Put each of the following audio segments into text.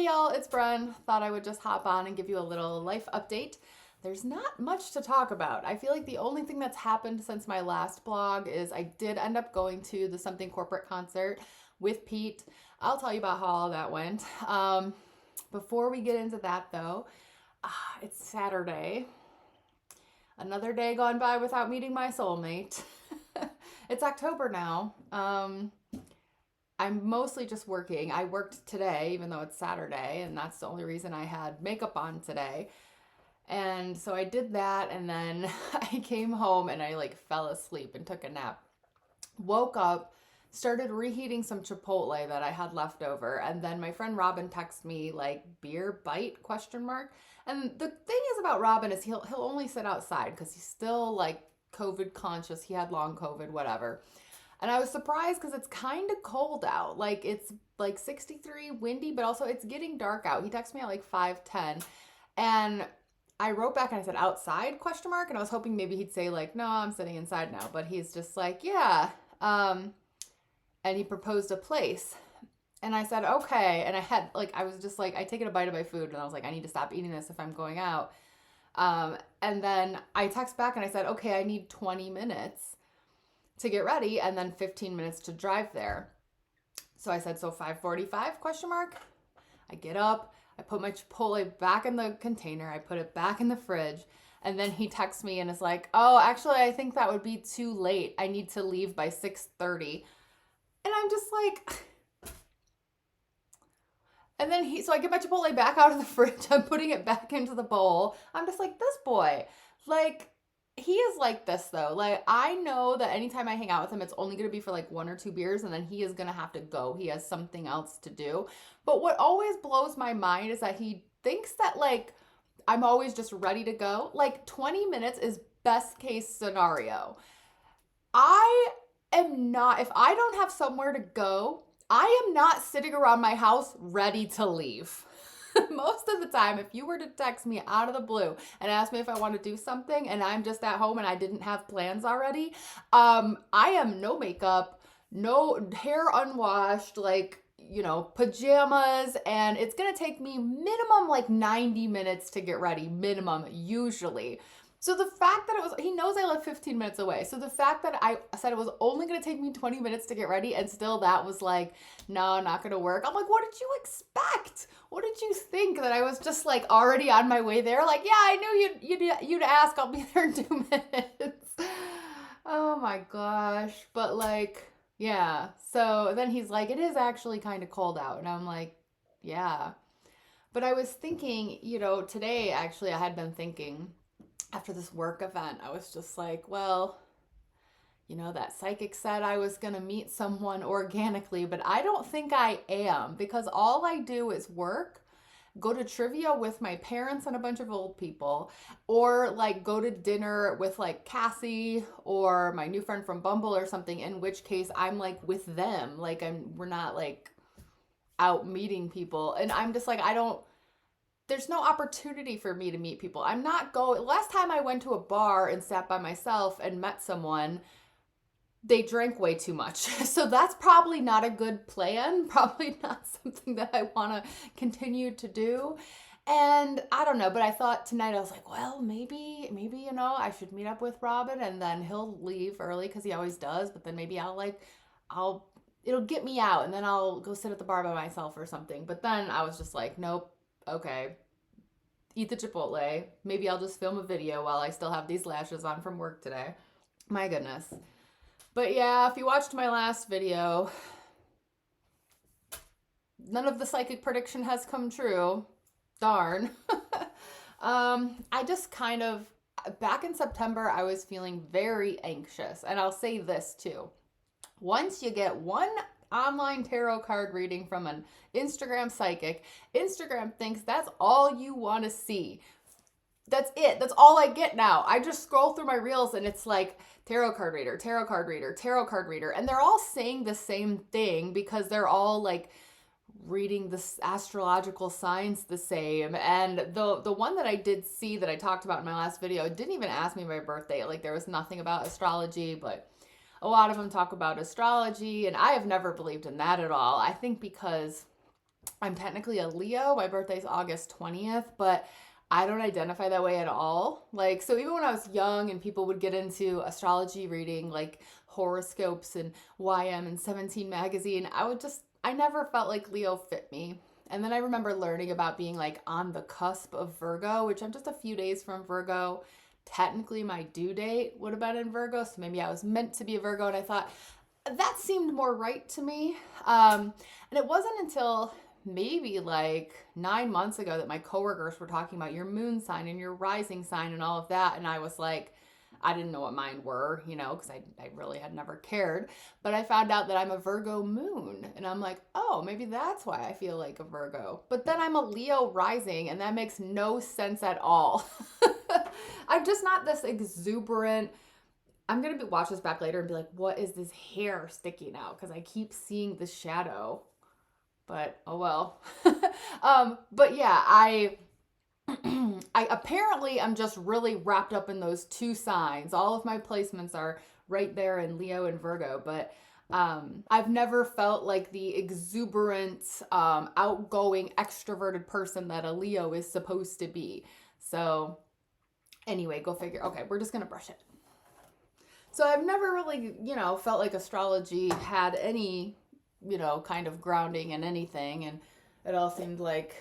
Hey y'all, it's Bren. Thought I would just hop on and give you a little life update. There's not much to talk about. I feel like the only thing that's happened since my last blog is I did end up going to the Something Corporate concert with Pete. I'll tell you about how all that went. Before we get into that though, it's Saturday. Another day gone by without meeting my soulmate. It's October now. I'm mostly just working. I worked today, even though it's Saturday, and that's the only reason I had makeup on today. And so I did that, and then I came home and I like fell asleep and took a nap. Woke up, started reheating some Chipotle that I had left over, and then my friend Robin texted me like beer bite question mark. And the thing is about Robin is he'll only sit outside because he's still like COVID conscious. He had long COVID, whatever. And I was surprised because it's kind of cold out. Like it's like 63, windy, but also it's getting dark out. He texted me at like 5:10, and I wrote back and I said outside question mark, and I was hoping maybe he'd say like no, I'm sitting inside now, but he's just like yeah. And he proposed a place. And I said okay, and I was just like I taken a bite of my food and I was like I need to stop eating this if I'm going out. And then I text back and I said okay, I need 20 minutes to get ready and then 15 minutes to drive there. So I said, so 5:45 question mark. I get up, I put my Chipotle back in the container, I put it back in the fridge, and then he texts me and is like, oh, actually, I think that would be too late. I need to leave by 6:30. And I'm just like, and then so I get my Chipotle back out of the fridge, I'm putting it back into the bowl. I'm just like, this boy, like, he is like this though. Like I know that anytime I hang out with him, it's only gonna be for like one or two beers, and then he is gonna have to go. He has something else to do. But what always blows my mind is that he thinks that like I'm always just ready to go. Like 20 minutes is best case scenario. I am not, if I don't have somewhere to go, I am not sitting around my house ready to leave. Most of the time, if you were to text me out of the blue and ask me if I want to do something and I'm just at home and I didn't have plans already, I am no makeup, no hair unwashed, like, pajamas, and it's going to take me minimum like 90 minutes to get ready, minimum, usually. So the fact that he knows I live 15 minutes away. So the fact that I said it was only going to take me 20 minutes to get ready and still that was like, no, not going to work. I'm like, what did you expect? What did you think that I was just like already on my way there? Like, yeah, I knew you'd ask. I'll be there in 2 minutes. Oh my gosh. But like, yeah. So then he's like, it is actually kind of cold out. And I'm like, yeah. But I was thinking, today actually I had been thinking, after this work event, I was just like, well, that psychic said I was going to meet someone organically, but I don't think I am because all I do is work, go to trivia with my parents and a bunch of old people, or like go to dinner with like Cassie or my new friend from Bumble or something, in which case I'm like with them. Like we're not like out meeting people. And I'm just like, there's no opportunity for me to meet people. I'm not going. Last time I went to a bar and sat by myself and met someone, they drank way too much. So that's probably not a good plan. Probably not something that I want to continue to do. And I don't know, but I thought tonight I was like, well, maybe, I should meet up with Robin and then he'll leave early because he always does. But then maybe it'll get me out and then I'll go sit at the bar by myself or something. But then I was just like, nope. Okay, eat the Chipotle. Maybe I'll just film a video while I still have these lashes on from work today. My goodness. But yeah, if you watched my last video, none of the psychic prediction has come true. Darn. I just back in September, I was feeling very anxious. And I'll say this too. Once you get one online tarot card reading from an Instagram psychic, Instagram thinks that's all you want to see. That's it. That's all I get now. I just scroll through my reels and it's like tarot card reader, tarot card reader, tarot card reader. And they're all saying the same thing because they're all like reading the astrological signs the same. And the one that I did see that I talked about in my last video didn't even ask me my birthday. Like there was nothing about astrology, but a lot of them talk about astrology, and I have never believed in that at all. I think because I'm technically a Leo. My birthday's August 20th, but I don't identify that way at all. Like, so even when I was young and people would get into astrology reading, like horoscopes and YM and 17 magazine, I never felt like Leo fit me. And then I remember learning about being like on the cusp of Virgo, which I'm just a few days from Virgo. Technically, my due date would have been in Virgo, so maybe I was meant to be a Virgo, and I thought that seemed more right to me. And it wasn't until maybe like 9 months ago that my coworkers were talking about your moon sign and your rising sign and all of that. And I was like, I didn't know what mine were, because I really had never cared. But I found out that I'm a Virgo moon. And I'm like, oh, maybe that's why I feel like a Virgo. But then I'm a Leo rising, and that makes no sense at all. I'm just not this exuberant. I'm going to watch this back later and be like, what is this hair sticking out? Because I keep seeing the shadow. But oh well. But yeah, I apparently I'm just really wrapped up in those two signs. All of my placements are right there in Leo and Virgo, but I've never felt like the exuberant, outgoing, extroverted person that a Leo is supposed to be. So anyway, go figure. Okay, we're just gonna brush it. So I've never really, felt like astrology had any, kind of grounding in anything, and it all seemed like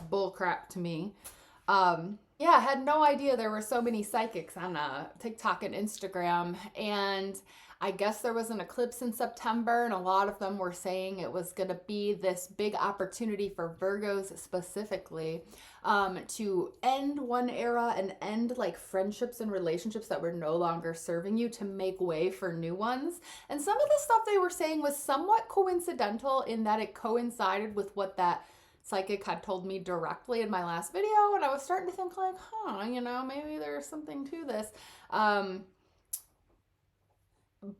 bull crap to me. Yeah, I had no idea there were so many psychics on TikTok and Instagram, and I guess there was an eclipse in September, and a lot of them were saying it was going to be this big opportunity for Virgos specifically, to end one era and end like friendships and relationships that were no longer serving you, to make way for new ones. And some of the stuff they were saying was somewhat coincidental in that it coincided with what that psychic had told me directly in my last video, and I was starting to think like, maybe there's something to this.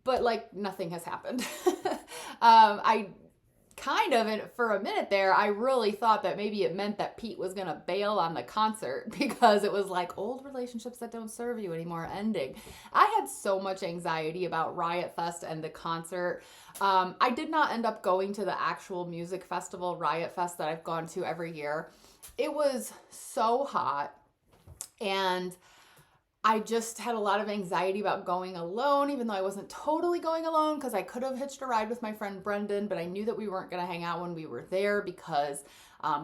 But like nothing has happened. I kind of, for a minute there, I really thought that maybe it meant that Pete was gonna bail on the concert, because it was like old relationships that don't serve you anymore ending. I had so much anxiety about Riot Fest and the concert. I did not end up going to the actual music festival, Riot Fest, that I've gone to every year. It was so hot, and I just had a lot of anxiety about going alone, even though I wasn't totally going alone, because I could have hitched a ride with my friend Brendan, but I knew that we weren't going to hang out when we were there, because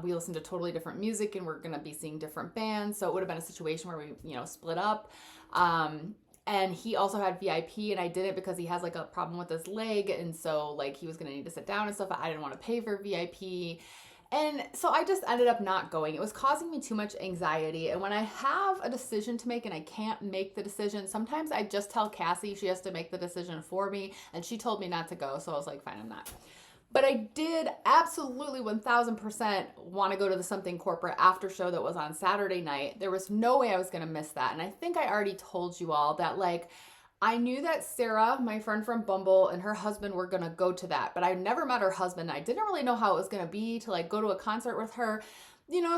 we listened to totally different music and we're going to be seeing different bands. So it would have been a situation where we, split up. And he also had VIP, and I didn't, because he has like a problem with his leg. And so like he was going to need to sit down and stuff. I didn't want to pay for VIP. And so I just ended up not going. It was causing me too much anxiety. And when I have a decision to make and I can't make the decision, sometimes I just tell Cassie she has to make the decision for me. And she told me not to go. So I was like, fine, I'm not. But I did absolutely 1000% want to go to the Something Corporate after show that was on Saturday night. There was no way I was going to miss that. And I think I already told you all that, like, I knew that Sarah, my friend from Bumble, and her husband were going to go to that, but I never met her husband. I didn't really know how it was going to be to like go to a concert with her.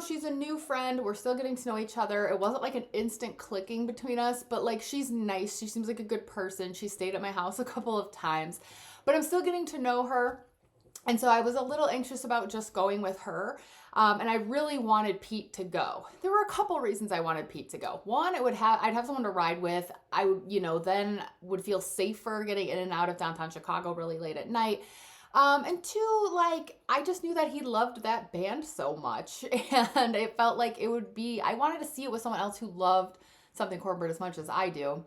She's a new friend. We're still getting to know each other. It wasn't like an instant clicking between us, but like she's nice. She seems like a good person. She stayed at my house a couple of times, but I'm still getting to know her. And so I was a little anxious about just going with her. And I really wanted Pete to go. There were a couple reasons I wanted Pete to go. One, I'd have someone to ride with. I would, then would feel safer getting in and out of downtown Chicago really late at night. And two, like, I just knew that he loved that band so much. And it felt like I wanted to see it with someone else who loved Something Corporate as much as I do.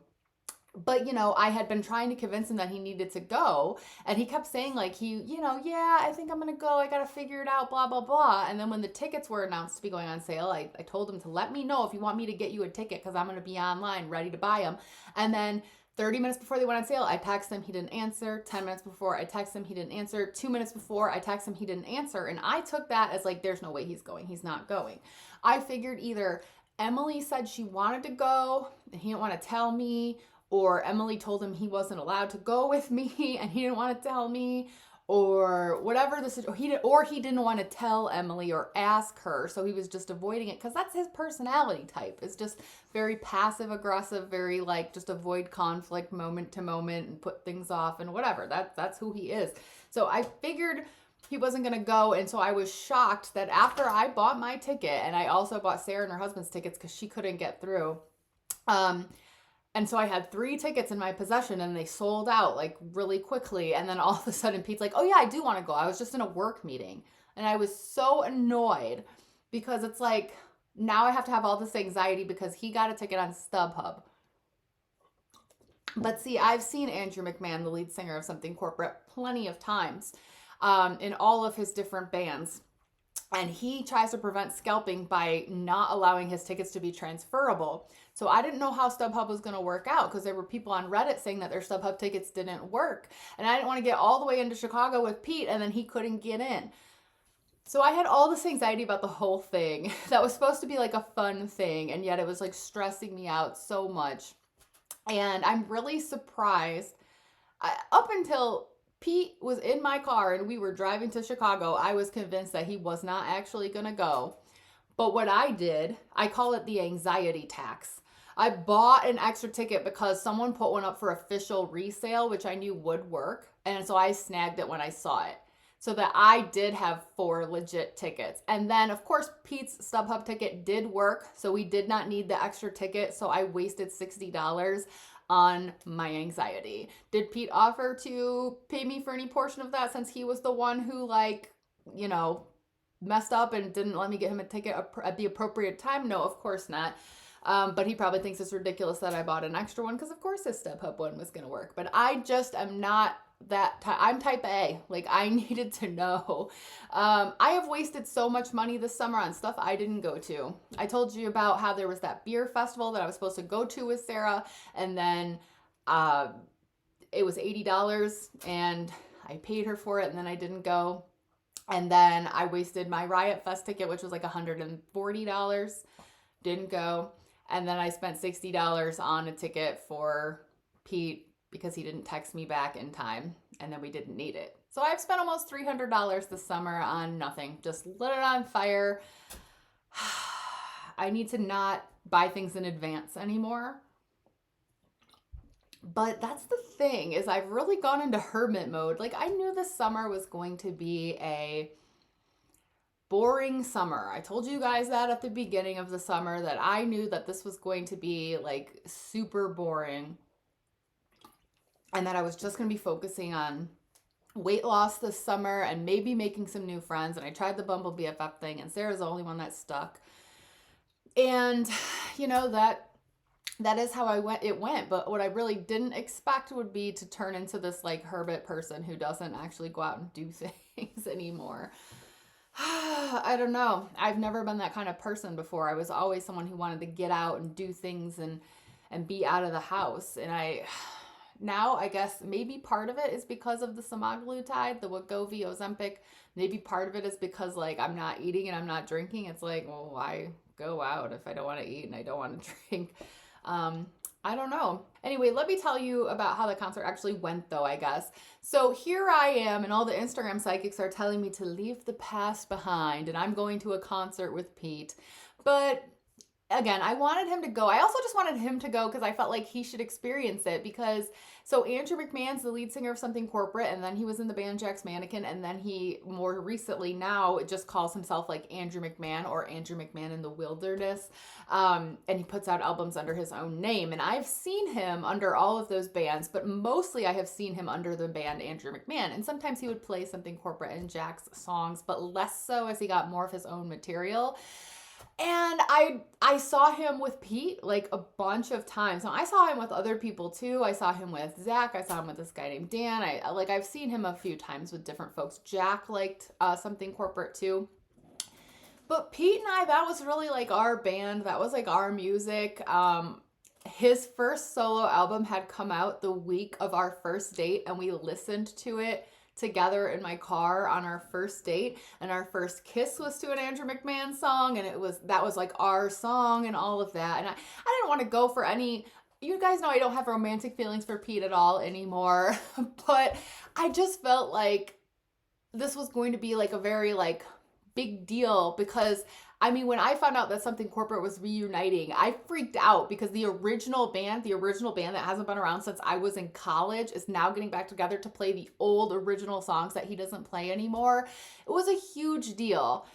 But, I had been trying to convince him that he needed to go. And he kept saying, like, yeah, I think I'm going to go. I got to figure it out, blah, blah, blah. And then when the tickets were announced to be going on sale, I told him to let me know if you want me to get you a ticket, because I'm going to be online ready to buy them. And then 30 minutes before they went on sale, I texted him, he didn't answer. 10 minutes before, I texted him, he didn't answer. 2 minutes before, I texted him, he didn't answer. And I took that as, like, there's no way he's going. He's not going. I figured either Emily said she wanted to go and he didn't want to tell me, or Emily told him he wasn't allowed to go with me and he didn't want to tell me, or whatever this is, or he didn't want to tell Emily or ask her, so he was just avoiding it, because that's his personality type. It's just very passive aggressive, very like just avoid conflict moment to moment and put things off and whatever. That's who he is. So I figured he wasn't going to go. And so I was shocked that after I bought my ticket, and I also bought Sarah and her husband's tickets because she couldn't get through. And so I had 3 tickets in my possession and they sold out like really quickly. And then all of a sudden Pete's like, oh yeah, I do want to go. I was just in a work meeting. And I was so annoyed because it's like, now I have to have all this anxiety because he got a ticket on StubHub. But see, I've seen Andrew McMahon, the lead singer of Something Corporate, plenty of times in all of his different bands. And he tries to prevent scalping by not allowing his tickets to be transferable. So I didn't know how StubHub was going to work out because there were people on Reddit saying that their StubHub tickets didn't work. And I didn't want to get all the way into Chicago with Pete and then he couldn't get in. So I had all this anxiety about the whole thing that was supposed to be like a fun thing. And yet it was like stressing me out so much. And I'm really surprised. Up until Pete was in my car and we were driving to Chicago, I was convinced that he was not actually going to go. But what I did, I call it the anxiety tax. I bought an extra ticket because someone put one up for official resale, which I knew would work. And so I snagged it when I saw it. So that I did have 4 legit tickets. And then, of course, Pete's StubHub ticket did work. So we did not need the extra ticket. So I wasted $60 on my anxiety. Did Pete offer to pay me for any portion of that since he was the one who, like, you know, messed up and didn't let me get him a ticket at the appropriate time? No, of course not. But he probably thinks it's ridiculous that I bought an extra one because, of course, his StubHub one was going to work. But I just am not I'm type A. Like, I needed to know. I have wasted so much money this summer on stuff I didn't go to. I told you about how there was that beer festival that I was supposed to go to with Sarah, and then it was $80 and I paid her for it and then I didn't go. And then I wasted my Riot Fest ticket, which was like $140. Didn't go. And then I spent $60 on a ticket for Pete because he didn't text me back in time, and then we didn't need it. So I've spent almost $300 this summer on nothing. Just lit it on fire. I need to not buy things in advance anymore. But that's the thing, is I've really gone into hermit mode. Like, I knew this summer was going to be a boring summer. I told you guys that at the beginning of the summer, that I knew that this was going to be like super boring. And that I was just going to be focusing on weight loss this summer and maybe making some new friends. And I tried the Bumble BFF thing, and Sarah's the only one that stuck. And, you know, that is how it went. But what I really didn't expect would be to turn into this like hermit person who doesn't actually go out and do things anymore. I don't know. I've never been that kind of person before. I was always someone who wanted to get out and do things and be out of the house. And now, I guess maybe part of it is because of the semaglutide, the Wegovy, Ozempic. Maybe part of it is because, like, I'm not eating and I'm not drinking. It's like, well, why go out if I don't want to eat and I don't want to drink? I don't know. Anyway, let me tell you about how the concert actually went, though, I guess. So here I am, and all the Instagram psychics are telling me to leave the past behind, and I'm going to a concert with Pete. But again, I wanted him to go. I also just wanted him to go because I felt like he should experience it. Because, so Andrew McMahon's the lead singer of Something Corporate, and then he was in the band Jack's Mannequin, and then he more recently now just calls himself like Andrew McMahon or Andrew McMahon in the Wilderness. And he puts out albums under his own name. And I've seen him under all of those bands, but mostly I have seen him under the band Andrew McMahon. And sometimes he would play Something Corporate in Jack's songs, but less so as he got more of his own material. And I saw him with Pete like a bunch of times. Now, I saw him with other people too. I saw him with Zach. I saw him with this guy named Dan. I've seen him a few times with different folks. Jack liked Something Corporate too. But Pete and I, that was really like our band. That was like our music. His first solo album had come out the week of our first date, and we listened to it together in my car on our first date, and our first kiss was to an Andrew McMahon song, and that was like our song and all of that. And I didn't want to go for any, you guys know I don't have romantic feelings for Pete at all anymore, but I just felt like this was going to be like a very like big deal because I mean, when I found out that Something Corporate was reuniting, I freaked out because the original band that hasn't been around since I was in college, is now getting back together to play the old original songs that he doesn't play anymore. It was a huge deal,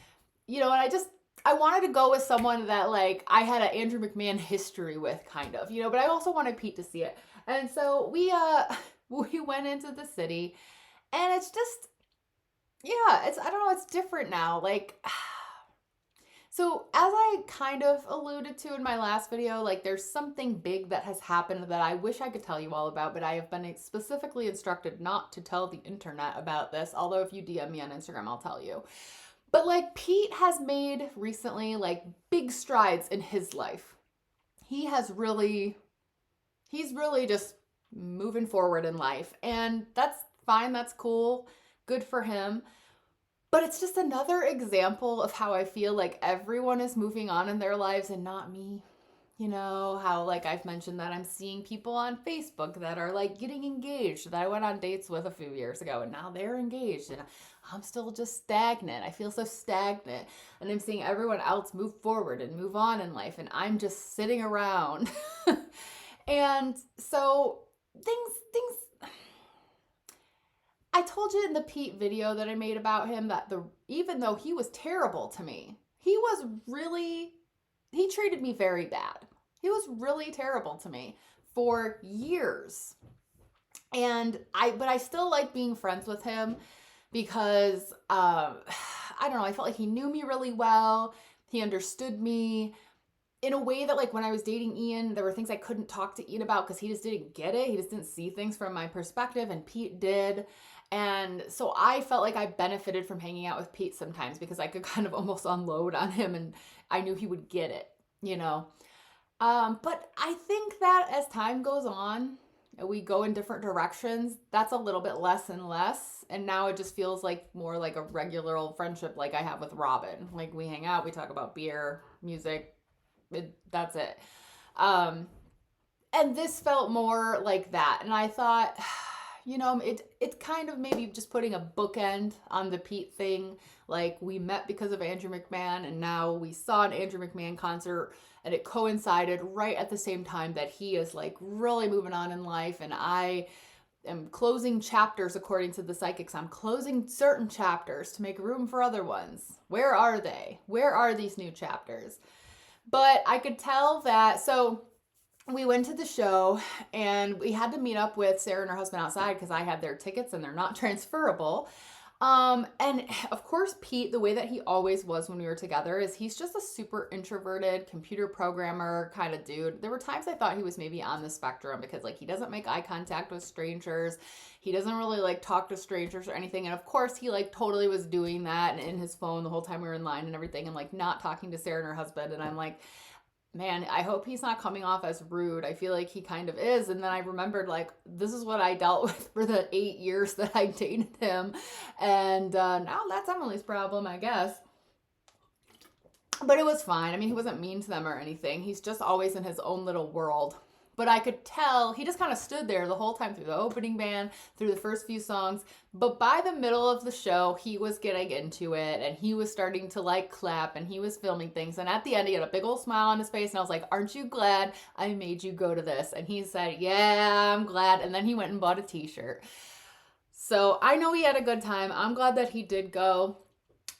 you know, and I wanted to go with someone that like I had an Andrew McMahon history with, kind of, you know, but I also wanted Pete to see it. And so we went into the city, and it's just, yeah, it's, I don't know, it's different now. Like, so as I kind of alluded to in my last video, like there's something big that has happened that I wish I could tell you all about, but I have been specifically instructed not to tell the internet about this. Although if you DM me on Instagram, I'll tell you. But like Pete has made recently like big strides in his life. He's really just moving forward in life. And that's fine, that's cool, good for him. But it's just another example of how I feel like everyone is moving on in their lives and not me. You know, how like I've mentioned that I'm seeing people on Facebook that are like getting engaged that I went on dates with a few years ago, and now they're engaged and I'm still just stagnant. I feel so stagnant. And I'm seeing everyone else move forward and move on in life, and I'm just sitting around. And so things I told you in the Pete video that I made about him that even though he was terrible to me, he treated me very bad. He was really terrible to me for years. And but I still like being friends with him because I don't know, I felt like he knew me really well. He understood me in a way that like when I was dating Ian, there were things I couldn't talk to Ian about because he just didn't get it. He just didn't see things from my perspective, and Pete did. And so I felt like I benefited from hanging out with Pete sometimes because I could kind of almost unload on him, and I knew he would get it, you know. But I think that as time goes on, we go in different directions. That's a little bit less and less. And now it just feels like more like a regular old friendship like I have with Robin. Like we hang out, we talk about beer, music, that's it. And this felt more like that. And I thought, you know, it's kind of maybe just putting a bookend on the Pete thing. Like we met because of Andrew McMahon, and now we saw an Andrew McMahon concert, and it coincided right at the same time that he is like really moving on in life, and I am closing chapters according to the psychics. I'm closing certain chapters to make room for other ones. Where are they? Where are these new chapters? But I could tell that, so we went to the show and we had to meet up with Sarah and her husband outside because I had their tickets and they're not transferable. And of course, Pete, the way that he always was when we were together, is he's just a super introverted computer programmer kind of dude. There were times I thought he was maybe on the spectrum because like he doesn't make eye contact with strangers. He doesn't really like talk to strangers or anything. And of course he like totally was doing that in his phone the whole time we were in line and everything, and like not talking to Sarah and her husband. And I'm like, man, I hope he's not coming off as rude. I feel like he kind of is. And then I remembered, like, this is what I dealt with for the 8 years that I dated him. And now that's Emily's problem, I guess. But it was fine. I mean, he wasn't mean to them or anything. He's just always in his own little world. But I could tell he just kind of stood there the whole time through the opening band, through the first few songs. But by the middle of the show, he was getting into it and he was starting to like clap and he was filming things. And at the end, he had a big old smile on his face. And I was like, aren't you glad I made you go to this? And he said, yeah, I'm glad. And then he went and bought a t-shirt. So I know he had a good time. I'm glad that he did go.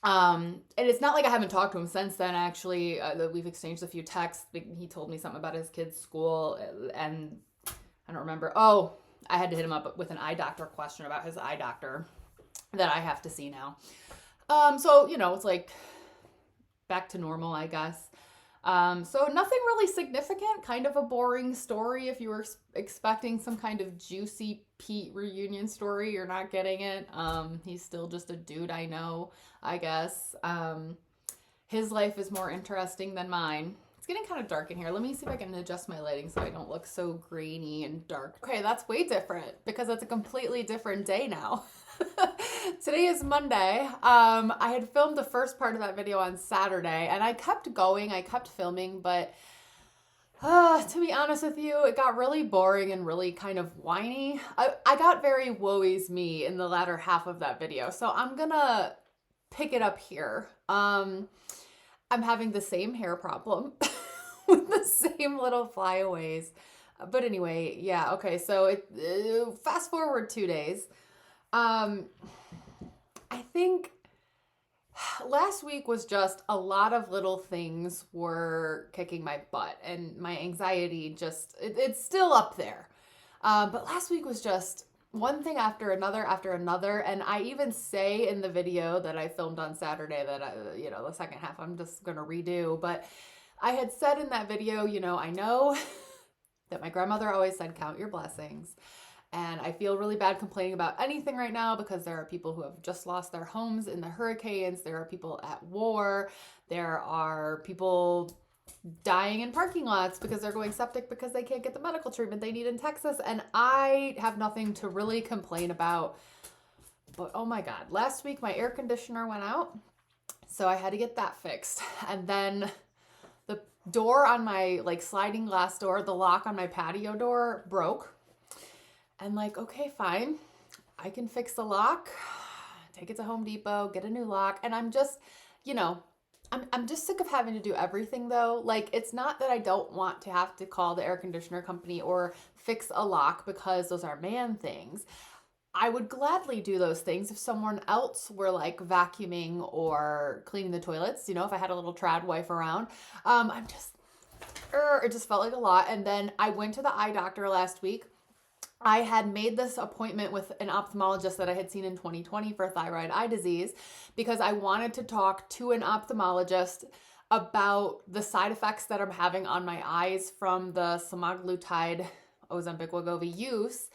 And it's not like I haven't talked to him since then, actually. We've exchanged a few texts. He told me something about his kid's school, and I don't remember. Oh, I had to hit him up with an eye doctor question about his eye doctor that I have to see now. So, you know, it's like back to normal, I guess. So nothing really significant, kind of a boring story. If you were expecting some kind of juicy Pete reunion story, you're not getting it. He's still just a dude I know, I guess. His life is more interesting than mine. It's getting kind of dark in here. Let me see if I can adjust my lighting so I don't look so grainy and dark. Okay, that's way different because it's a completely different day now. Today is Monday. I had filmed the first part of that video on Saturday and I kept going, I kept filming, but to be honest with you, it got really boring and really kind of whiny. I got very woe is me in the latter half of that video. So I'm gonna pick it up here. I'm having the same hair problem with the same little flyaways. But anyway, yeah, okay. So fast forward 2 days. Um, I think last week was just a lot of little things were kicking my butt, and my anxiety it's still up there. But last week was just one thing after another. And I even say in the video that I filmed on Saturday that, the second half I'm just going to redo. But I had said in that video, I know that my grandmother always said, count your blessings. And I feel really bad complaining about anything right now because there are people who have just lost their homes in the hurricanes. There are people at war. There are people dying in parking lots because they're going septic because they can't get the medical treatment they need in Texas. And I have nothing to really complain about. But oh my God, last week my air conditioner went out. So I had to get that fixed. And then the door on my sliding glass door, the lock on my patio door broke. And okay, fine. I can fix the lock, take it to Home Depot, get a new lock. And I'm just, I'm just sick of having to do everything though. It's not that I don't want to have to call the air conditioner company or fix a lock because those are man things. I would gladly do those things if someone else were vacuuming or cleaning the toilets, if I had a little trad wife around. It just felt like a lot. And then I went to the eye doctor last week. I had made this appointment with an ophthalmologist that I had seen in 2020 for thyroid eye disease because I wanted to talk to an ophthalmologist about the side effects that I'm having on my eyes from the semaglutide Ozempic Wegovy use.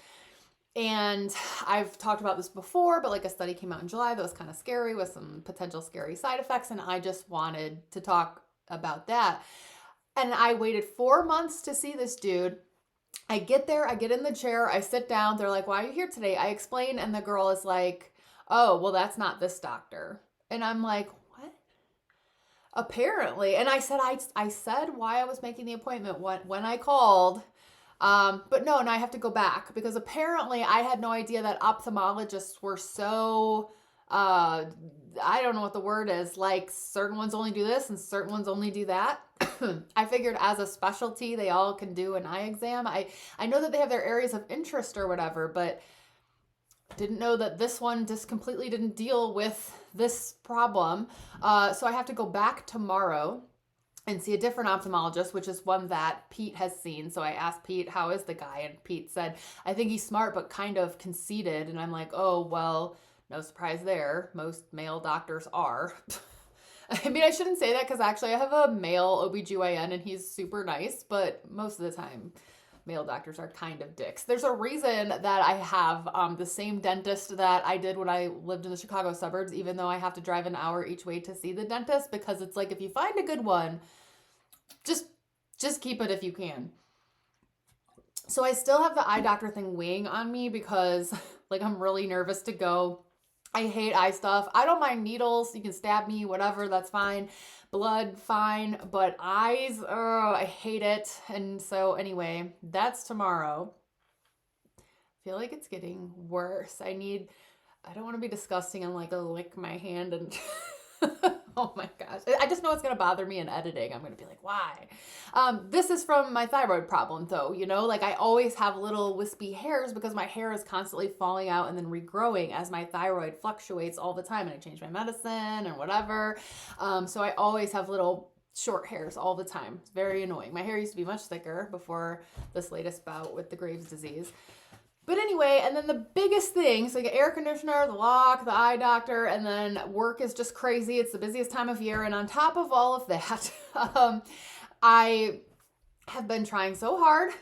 And I've talked about this before, but a study came out in July that was kind of scary with some potential scary side effects. And I just wanted to talk about that. And I waited 4 months to see this dude. I get there, I get in the chair, I sit down. They're like, why are you here today? I explain, and the girl is like, oh, well, that's not this doctor. And I'm like, what? Apparently. And I said why I was making the appointment when I called. But no, and I have to go back because apparently I had no idea that ophthalmologists were so, I don't know what the word is, certain ones only do this and certain ones only do that. I figured as a specialty, they all can do an eye exam. I know that they have their areas of interest or whatever, but didn't know that this one just completely didn't deal with this problem. So I have to go back tomorrow and see a different ophthalmologist, which is one that Pete has seen. So I asked Pete, how is the guy? And Pete said, I think he's smart, but kind of conceited. And I'm like, oh, well, no surprise there. Most male doctors are. I mean, I shouldn't say that because actually I have a male OBGYN and he's super nice, but most of the time male doctors are kind of dicks. There's a reason that I have the same dentist that I did when I lived in the Chicago suburbs, even though I have to drive an hour each way to see the dentist, because it's if you find a good one, just keep it if you can. So I still have the eye doctor thing weighing on me because I'm really nervous to go. I hate eye stuff. I don't mind needles. You can stab me, whatever, that's fine. Blood, fine. But eyes, I hate it. And so anyway, that's tomorrow. I feel like it's getting worse. I don't want to be disgusting and lick my hand and oh my gosh. I just know it's going to bother me in editing. I'm going to be like, why? This is from my thyroid problem though, I always have little wispy hairs because my hair is constantly falling out and then regrowing as my thyroid fluctuates all the time and I change my medicine and whatever. So I always have little short hairs all the time. It's very annoying. My hair used to be much thicker before this latest bout with the Graves' disease. But anyway, and then the biggest thing, so air conditioner, the lock, the eye doctor, and then work is just crazy. It's the busiest time of year. And on top of all of that, I have been trying so hard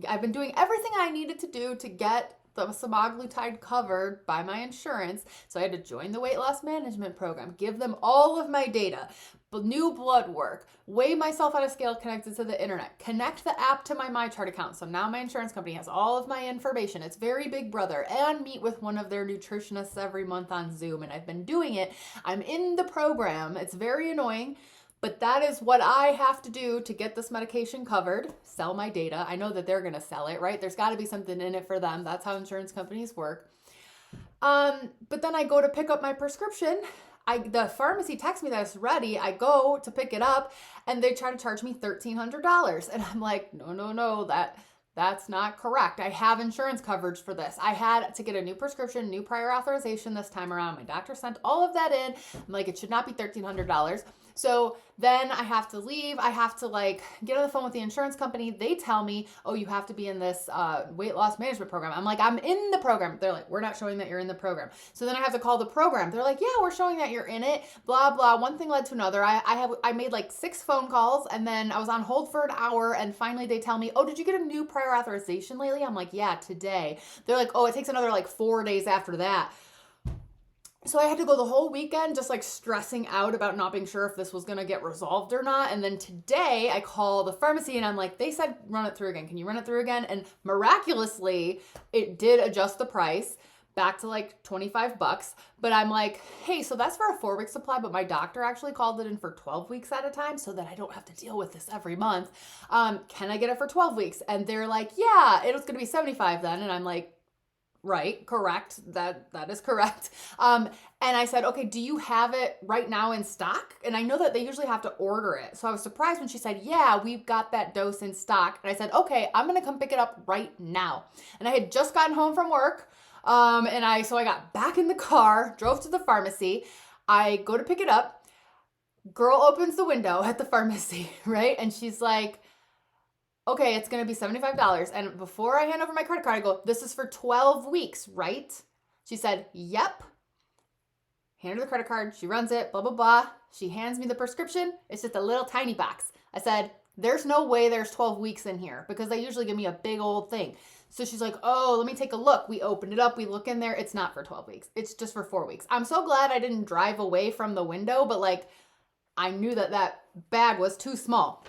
I've been doing everything I needed to do to get the semaglutide covered by my insurance. So I had to join the weight loss management program, give them all of my data, new blood work, weigh myself on a scale connected to the internet, connect the app to my MyChart account. So now my insurance company has all of my information. It's very big brother, and meet with one of their nutritionists every month on Zoom. And I've been doing it. I'm in the program. It's very annoying, but that is what I have to do to get this medication covered, sell my data. I know that they're going to sell it, right? There's got to be something in it for them. That's how insurance companies work. But then I go to pick up my prescription. the pharmacy texts me that it's ready. I go to pick it up and they try to charge me $1,300. And I'm like, no, that's not correct. I have insurance coverage for this. I had to get a new prescription, new prior authorization this time around. My doctor sent all of that in. I'm like, it should not be $1,300. So then I have to leave. I have to like get on the phone with the insurance company. They tell me, oh, you have to be in this weight loss management program. I'm like, I'm in the program. They're like, we're not showing that you're in the program. So then I have to call the program. They're like, yeah, we're showing that you're in it, blah, blah. One thing led to another. I made like 6 phone calls and then I was on hold for an hour and finally they tell me, oh, did you get a new prior authorization lately? I'm like, yeah, today. They're like, oh, it takes another like 4 days after that. So I had to go the whole weekend just like stressing out about not being sure if this was going to get resolved or not. And then today I call the pharmacy and I'm like, they said run it through again. Can you run it through again? And miraculously, it did adjust the price back to like $25. But I'm like, hey, so that's for a 4-week supply, but my doctor actually called it in for 12 weeks at a time so that I don't have to deal with this every month. Can I get it for 12 weeks? And they're like, yeah, it was going to be 75 then. And I'm like, right, correct. That is correct. And I said, okay, do you have it right now in stock? And I know that they usually have to order it. So I was surprised when she said, yeah, we've got that dose in stock. And I said, okay, I'm going to come pick it up right now. And I had just gotten home from work. So I got back in the car, drove to the pharmacy. I go to pick it up. Girl opens the window at the pharmacy, right? And she's like, okay, it's going to be $75. And before I hand over my credit card, I go, this is for 12 weeks, right? She said, yep. Hand her the credit card. She runs it, blah, blah, blah. She hands me the prescription. It's just a little tiny box. I said, there's no way there's 12 weeks in here because they usually give me a big old thing. So she's like, oh, let me take a look. We open it up. We look in there. It's not for 12 weeks. It's just for 4 weeks. I'm so glad I didn't drive away from the window, but like I knew that bag was too small.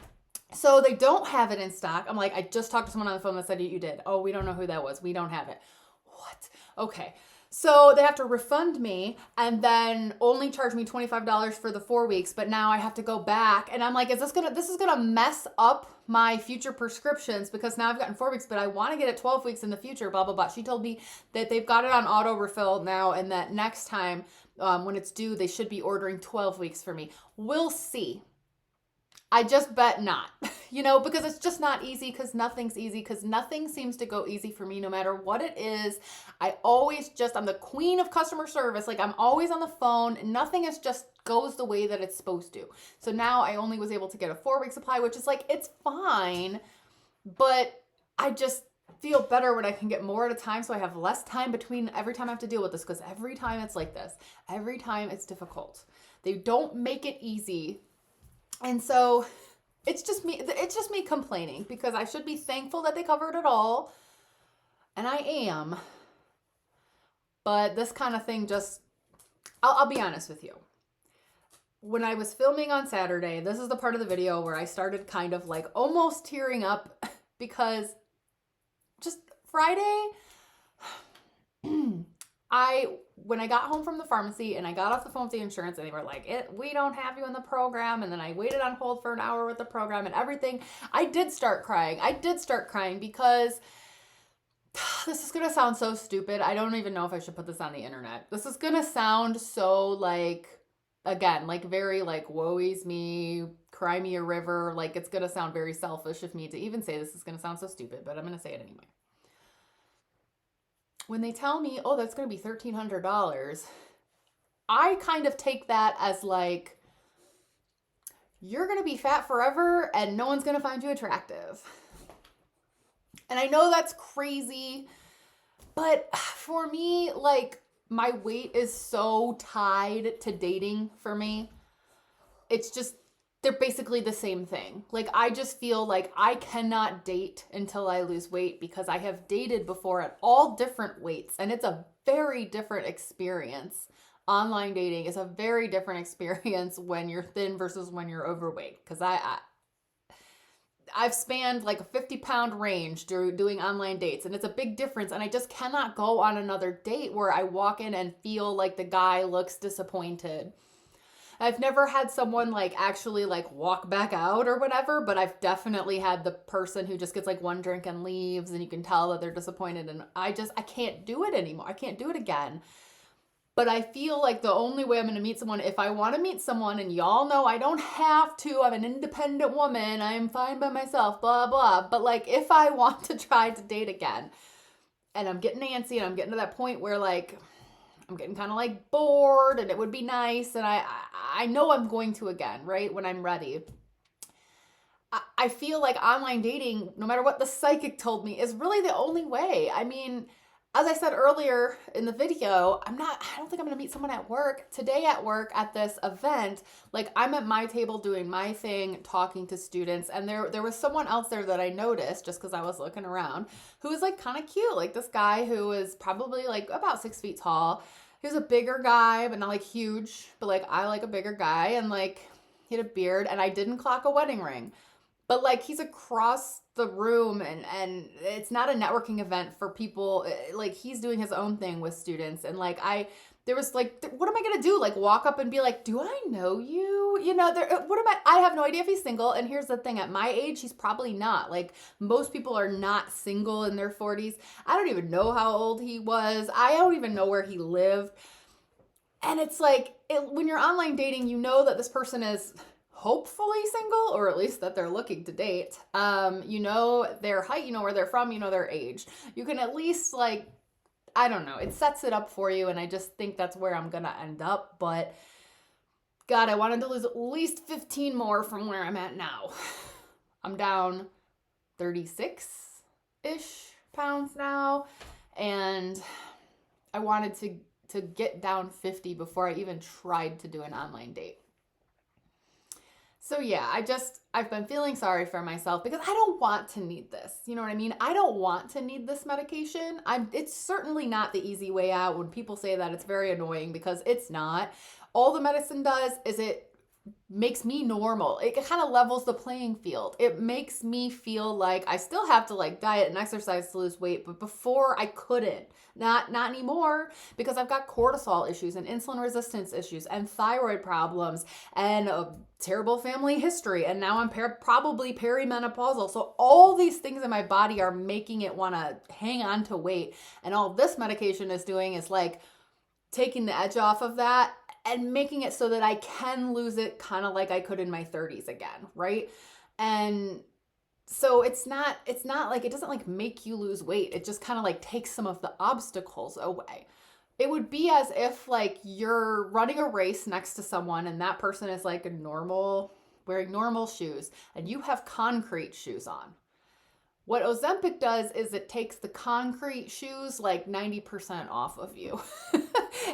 So they don't have it in stock. I'm like, I just talked to someone on the phone that said you did. Oh, we don't know who that was. We don't have it. What? Okay. So they have to refund me and then only charge me $25 for the 4 weeks. But now I have to go back and I'm like, this is gonna mess up my future prescriptions because now I've gotten 4 weeks, but I want to get it 12 weeks in the future, blah, blah, blah. She told me that they've got it on auto refill now and that next time when it's due, they should be ordering 12 weeks for me. We'll see. I just bet not, because it's just not easy because nothing's easy because nothing seems to go easy for me no matter what it is. I'm the queen of customer service. Like I'm always on the phone. Nothing is just goes the way that it's supposed to. So now I only was able to get a 4-week supply, which is like, it's fine, but I just feel better when I can get more at a time. So I have less time between every time I have to deal with this because every time it's like this, every time it's difficult. They don't make it easy. And so it's just me complaining because I should be thankful that they covered it all. And I am. But this kind of thing I'll be honest with you. When I was filming on Saturday, this is the part of the video where I started kind of like almost tearing up because just Friday, when I got home from the pharmacy and I got off the phone with the insurance and they were like, we don't have you in the program. And then I waited on hold for an hour with the program and everything. I did start crying because this is going to sound so stupid. I don't even know if I should put this on the internet. This is going to sound so like, again, like very like, woe is me, cry me a river. Like it's going to sound very selfish of me to even say this is going to sound so stupid, but I'm going to say it anyway. When they tell me, oh, that's going to be $1,300, I kind of take that as like, you're going to be fat forever and no one's going to find you attractive. And I know that's crazy, but for me, like my weight is so tied to dating for me. It's just, they're basically the same thing. Like, I just feel like I cannot date until I lose weight because I have dated before at all different weights. And it's a very different experience. Online dating is a very different experience when you're thin versus when you're overweight. Because I've spanned like a 50-pound range doing online dates. And it's a big difference. And I just cannot go on another date where I walk in and feel like the guy looks disappointed. I've never had someone like actually like walk back out or whatever, but I've definitely had the person who just gets like one drink and leaves and you can tell that they're disappointed. And I can't do it anymore. I can't do it again. But I feel like the only way I'm going to meet someone, if I want to meet someone, and y'all know I don't have to, I'm an independent woman, I am fine by myself, blah, blah. But like, if I want to try to date again, and I'm getting antsy and I'm getting to that point where like, I'm getting kind of like bored and it would be nice. And I know I'm going to again, right? When I'm ready. I feel like online dating, no matter what the psychic told me, is really the only way. I mean, as I said earlier in the video, I don't think I'm going to meet someone at work. Today at work at this event, like I'm at my table doing my thing, talking to students, and there was someone else there that I noticed just because I was looking around who was like kind of cute. Like this guy who was probably like about 6 feet tall. He was a bigger guy, but not like huge, but like I like a bigger guy, and like he had a beard, and I didn't clock a wedding ring. But like he's across the room, and it's not a networking event for people. Like he's doing his own thing with students, and like there was like, what am I gonna do? Like walk up and be like, do I know you? You know, I have no idea if he's single. And here's the thing, at my age, he's probably not. Like most people are not single in their 40s. I don't even know how old he was. I don't even know where he lived. And it's like, when you're online dating, you know that this person is hopefully single, or at least that they're looking to date. You know their height, you know where they're from, you know their age. You can at least like, I don't know, it sets it up for you, and I just think that's where I'm gonna end up. But God, I wanted to lose at least 15 more from where I'm at now. I'm down 36-ish pounds now, and I wanted to get down 50 before I even tried to do an online date. So yeah, I've been feeling sorry for myself because I don't want to need this. You know what I mean? I don't want to need this medication. It's certainly not the easy way out. When people say that, it's very annoying because it's not. All the medicine does is it makes me normal. It kind of levels the playing field. It makes me feel like I still have to like diet and exercise to lose weight, but before I couldn't. Not anymore, because I've got cortisol issues and insulin resistance issues and thyroid problems and a terrible family history, and now I'm probably perimenopausal. So all these things in my body are making it want to hang on to weight, and all this medication is doing is like taking the edge off of that and making it so that I can lose it kind of like I could in my 30s again, right? And so it's not like, it doesn't like make you lose weight. It just kind of like takes some of the obstacles away. It would be as if like you're running a race next to someone and that person is like wearing normal shoes, and you have concrete shoes on. What Ozempic does is it takes the concrete shoes like 90% off of you.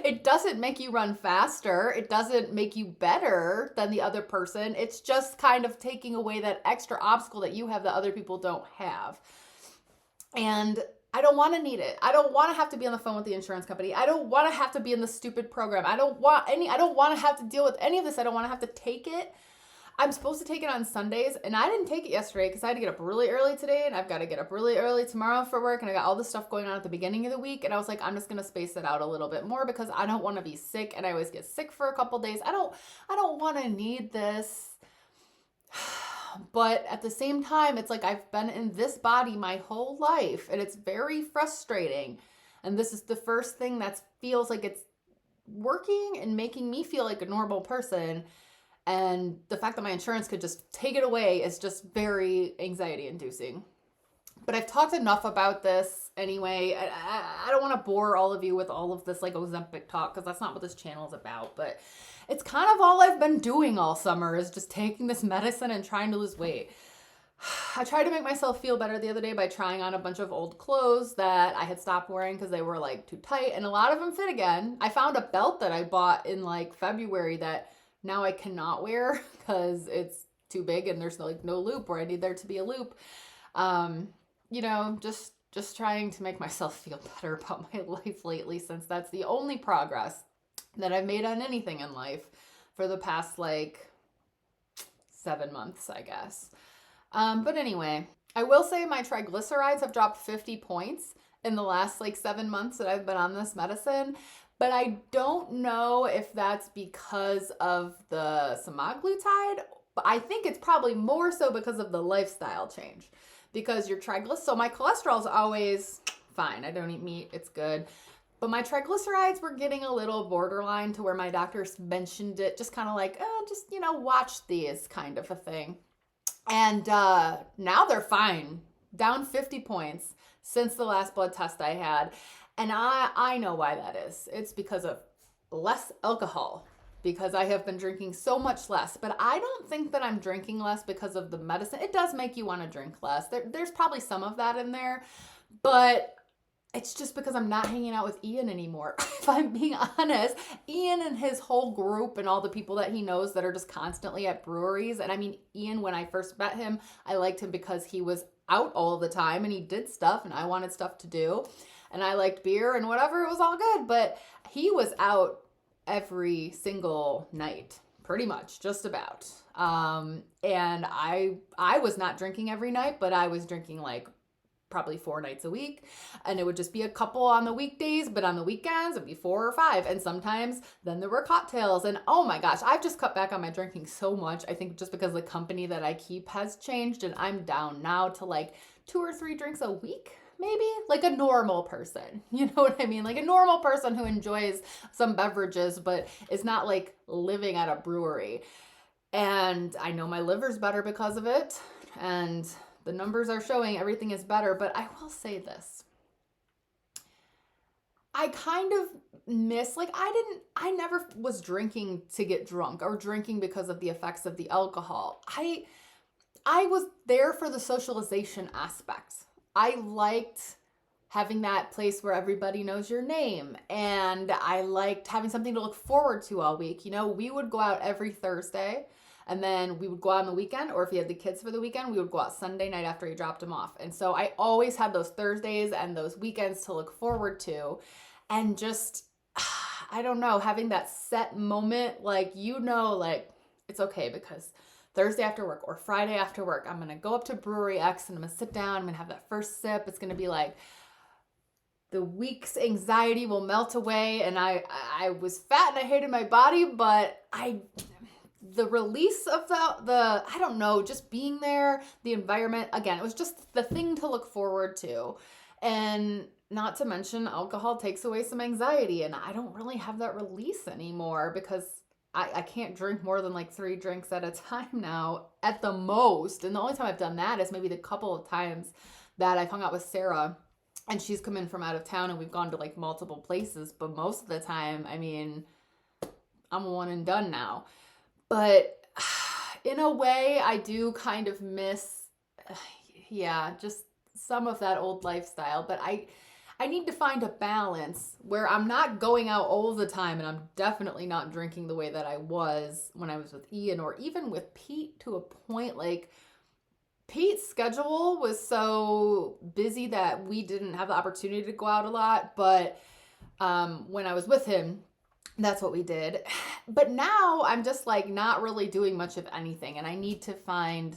It doesn't make you run faster. It doesn't make you better than the other person. It's just kind of taking away that extra obstacle that you have that other people don't have. And I don't want to need it. I don't want to have to be on the phone with the insurance company. I don't want to have to be in the stupid program. I don't want to have to deal with any of this. I don't want to have to take it. I'm supposed to take it on Sundays, and I didn't take it yesterday because I had to get up really early today, and I've got to get up really early tomorrow for work, and I got all this stuff going on at the beginning of the week, and I was like, I'm just going to space it out a little bit more because I don't want to be sick, and I always get sick for a couple days. I don't want to need this. But at the same time, it's like I've been in this body my whole life, and it's very frustrating. And this is the first thing that feels like it's working and making me feel like a normal person. And the fact that my insurance could just take it away is just very anxiety inducing. But I've talked enough about this anyway. I don't want to bore all of you with all of this like Ozempic talk because that's not what this channel is about. But it's kind of all I've been doing all summer is just taking this medicine and trying to lose weight. I tried to make myself feel better the other day by trying on a bunch of old clothes that I had stopped wearing because they were like too tight, and a lot of them fit again. I found a belt that I bought in like February that now I cannot wear because it's too big and there's no loop where I need there to be a loop. You know, just trying to make myself feel better about my life lately, since that's the only progress that I've made on anything in life for the past like 7 months, I guess. But anyway, I will say my triglycerides have dropped 50 points in the last like 7 months that I've been on this medicine. But I don't know if that's because of the semaglutide. But I think it's probably more so because of the lifestyle change. Because your triglycerides, so my cholesterol is always fine. I don't eat meat. It's good. But my triglycerides were getting a little borderline to where my doctors mentioned it, just kind of like, just, watch these kind of a thing. And now they're fine, down 50 points since the last blood test I had. And I know why that is. It's because of less alcohol, because I have been drinking so much less. But I don't think that I'm drinking less because of the medicine. It does make you want to drink less. There's probably some of that in there. But it's just because I'm not hanging out with Ian anymore. If I'm being honest, Ian and his whole group and all the people that he knows that are just constantly at breweries. And I mean, Ian, when I first met him, I liked him because he was out all the time and he did stuff and I wanted stuff to do. And I liked beer and whatever, it was all good. But he was out every single night, pretty much, just about. And I was not drinking every night, but I was drinking like probably 4 nights a week, and it would just be a couple on the weekdays, but on the weekends it'd be 4 or 5, and sometimes then there were cocktails. And oh my gosh, I've just cut back on my drinking so much. I think just because the company that I keep has changed, and I'm down now to like 2 or 3 drinks a week, maybe, like a normal person. You know what I mean? Like a normal person who enjoys some beverages but is not like living at a brewery. And I know my liver's better because of it, and the numbers are showing everything is better. But I will say this. I kind of miss, like, I never was drinking to get drunk or drinking because of the effects of the alcohol. I was there for the socialization aspect. I liked having that place where everybody knows your name, and I liked having something to look forward to all week. We would go out every Thursday, and then we would go out on the weekend, or if you had the kids for the weekend, we would go out Sunday night after you dropped them off. And so I always had those Thursdays and those weekends to look forward to. And just, I don't know, having that set moment, like, like, it's okay because Thursday after work or Friday after work, I'm going to go up to Brewery X and I'm going to sit down, I'm going to have that first sip. It's going to be like, the week's anxiety will melt away. And I was fat and I hated my body, but the release of the I don't know, just being there, the environment, again, it was just the thing to look forward to. And not to mention, alcohol takes away some anxiety, and I don't really have that release anymore because I can't drink more than like 3 drinks at a time now at the most. And the only time I've done that is maybe the couple of times that I've hung out with Sarah and she's come in from out of town and we've gone to like multiple places. But most of the time, I mean, I'm one and done now. But in a way, I do kind of miss, just some of that old lifestyle. But I need to find a balance where I'm not going out all the time, and I'm definitely not drinking the way that I was when I was with Ian or even with Pete, to a point. Like, Pete's schedule was so busy that we didn't have the opportunity to go out a lot. But when I was with him, that's what we did. But now I'm just like not really doing much of anything, and I need to find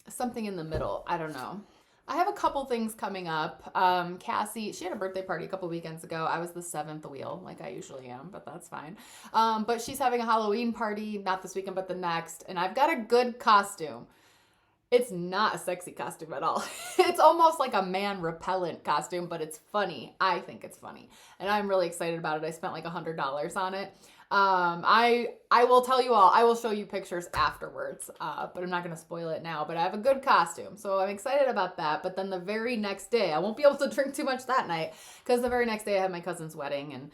something in the middle. I don't know. I have a couple things coming up. Cassie, she had a birthday party a couple weekends ago. I was the 7th wheel, like I usually am, but that's fine. But she's having a Halloween party, not this weekend, but the next. And I've got a good costume. It's not a sexy costume at all. It's almost like a man repellent costume, but it's funny. I think it's funny. And I'm really excited about it. I spent like $100 on it. I will tell you all, I will show you pictures afterwards, but I'm not going to spoil it now. But I have a good costume, so I'm excited about that. But then the very next day, I won't be able to drink too much that night because the very next day I have my cousin's wedding, and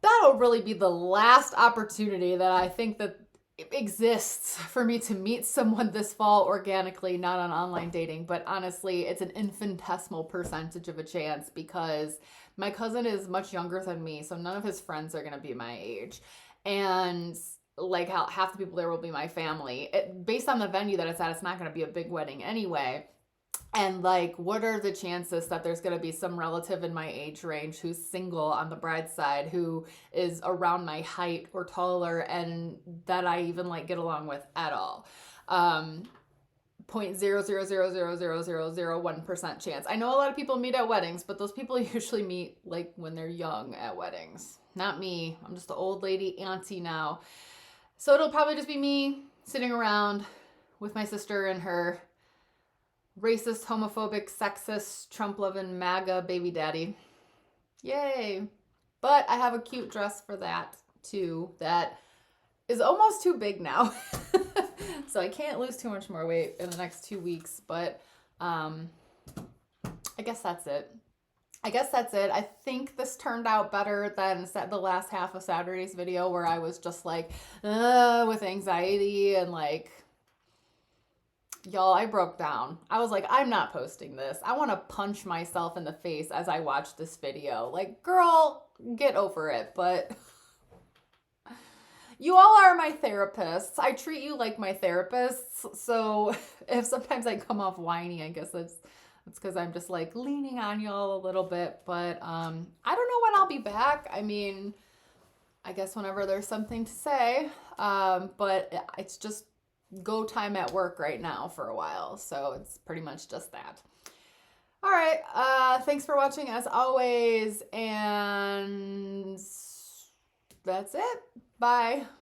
that'll really be the last opportunity that I think that it exists for me to meet someone this fall organically, not on online dating. But honestly, it's an infinitesimal percentage of a chance because my cousin is much younger than me, so none of his friends are going to be my age. And like half the people there will be my family. Based on the venue that it's at, it's not going to be a big wedding anyway. And like, what are the chances that there's going to be some relative in my age range who's single on the bride's side, who is around my height or taller, and that I even like get along with at all? 0.0000001% chance. I know a lot of people meet at weddings, but those people usually meet like when they're young at weddings. Not me. I'm just the old lady auntie now. So it'll probably just be me sitting around with my sister and her racist, homophobic, sexist, Trump-loving MAGA baby daddy. Yay. But I have a cute dress for that too that is almost too big now. So I can't lose too much more weight in the next 2 weeks, but I guess that's it. I think this turned out better than the last half of Saturday's video where I was just like, with anxiety and like, y'all, I broke down. I was like, I'm not posting this. I want to punch myself in the face as I watch this video. Like, girl, get over it. But you all are my therapists. I treat you like my therapists. So if sometimes I come off whiny, I guess that's because I'm just like leaning on y'all a little bit. But I don't know when I'll be back. I mean, I guess whenever there's something to say. But it's just go time at work right now for a while. So it's pretty much just that. All right. Thanks for watching as always. And that's it. Bye.